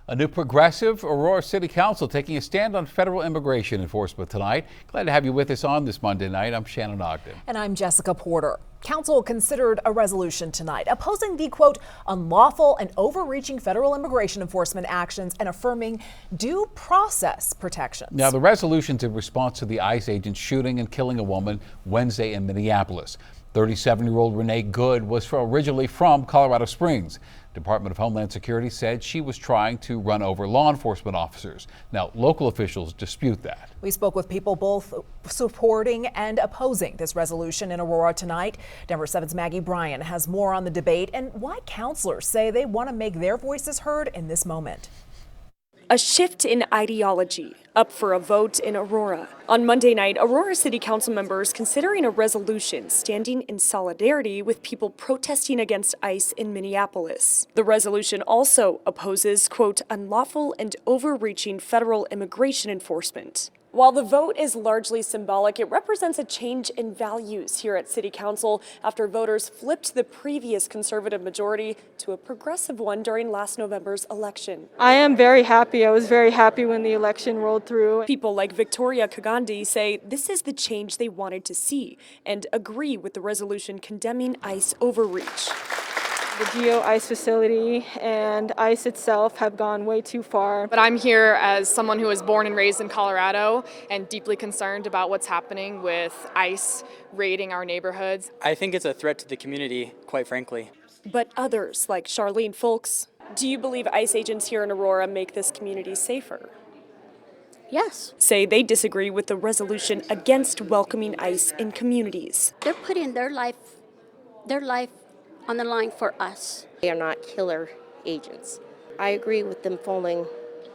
A new progressive Aurora City Council taking a stand on federal immigration enforcement tonight. Glad to have you with us on this Monday night. I'm Shannon Ogden. And I'm Jessica Porter. Council considered a resolution tonight opposing the, quote, unlawful and overreaching federal immigration enforcement actions and affirming due process protections. Now, the resolution's in response to the ICE agent shooting and killing a woman Wednesday in Minneapolis. 37-year-old Renee Good was originally from Colorado Springs. Department of Homeland Security said she was trying to run over law enforcement officers. Now, local officials dispute that. We spoke with people both supporting and opposing this resolution in Aurora tonight. Denver 7's Maggie Bryan has more on the debate and why counselors say they want to make their voices heard in this moment. A shift in ideology up for a vote in Aurora. On Monday night, Aurora City Council members considering a resolution standing in solidarity with people protesting against ICE in Minneapolis. The resolution also opposes, quote, unlawful and overreaching federal immigration enforcement. While the vote is largely symbolic, it represents a change in values here at City Council after voters flipped the previous conservative majority to a progressive one during last November's election. I am very happy. I was very happy when the election rolled through. People like Victoria Kagandi say this is the change they wanted to see and agree with the resolution condemning ICE overreach. The GEO ICE facility and ICE itself have gone way too far. But I'm here as someone who was born and raised in Colorado and deeply concerned about what's happening with ICE raiding our neighborhoods. I think it's a threat to the community, quite frankly. But others, like Charlene Folks, do you believe ICE agents here in Aurora make this community safer? Yes. Say they disagree with the resolution against welcoming ICE in communities. They're putting their life on the line for us. They are not killer agents. I agree with them following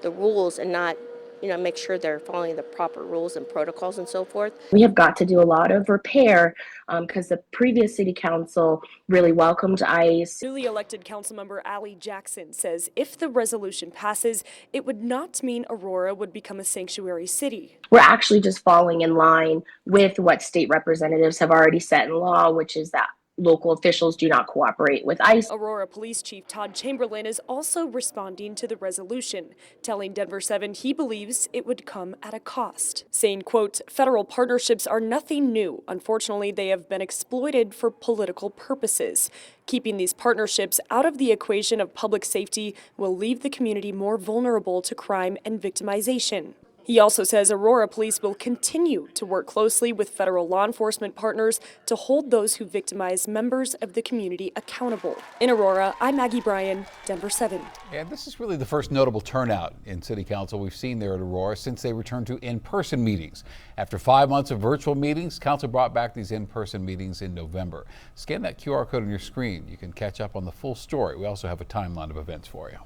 the rules and not, make sure they're following the proper rules and protocols and so forth. We have got to do a lot of repair because the previous city council really welcomed ICE. Newly elected councilmember Allie Jackson says if the resolution passes, it would not mean Aurora would become a sanctuary city. We're actually just falling in line with what state representatives have already set in law, which is that local officials do not cooperate with ICE. Aurora Police Chief Todd Chamberlain is also responding to the resolution, telling Denver 7 he believes it would come at a cost, saying, quote, federal partnerships are nothing new. Unfortunately, they have been exploited for political purposes. Keeping these partnerships out of the equation of public safety will leave the community more vulnerable to crime and victimization. He also says Aurora Police will continue to work closely with federal law enforcement partners to hold those who victimize members of the community accountable. In Aurora, I'm Maggie Bryan, Denver 7. And this is really the first notable turnout in City Council we've seen there at Aurora since they returned to in-person meetings. After 5 months of virtual meetings, Council brought back these in-person meetings in November. Scan that QR code on your screen. You can catch up on the full story. We also have a timeline of events for you.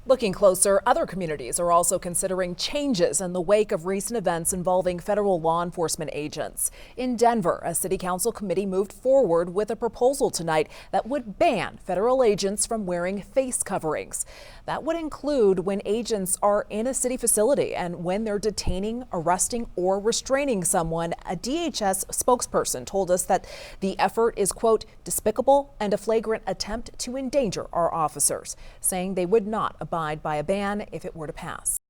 Looking closer, other communities are also considering changes in the wake of recent events involving federal law enforcement agents. In Denver, a city council committee moved forward with a proposal tonight that would ban federal agents from wearing face coverings. That would include when agents are in a city facility and when they're detaining, arresting, or restraining someone. A DHS spokesperson told us that the effort is, quote, despicable and a flagrant attempt to endanger our officers, saying they would not abide by a ban if it were to pass.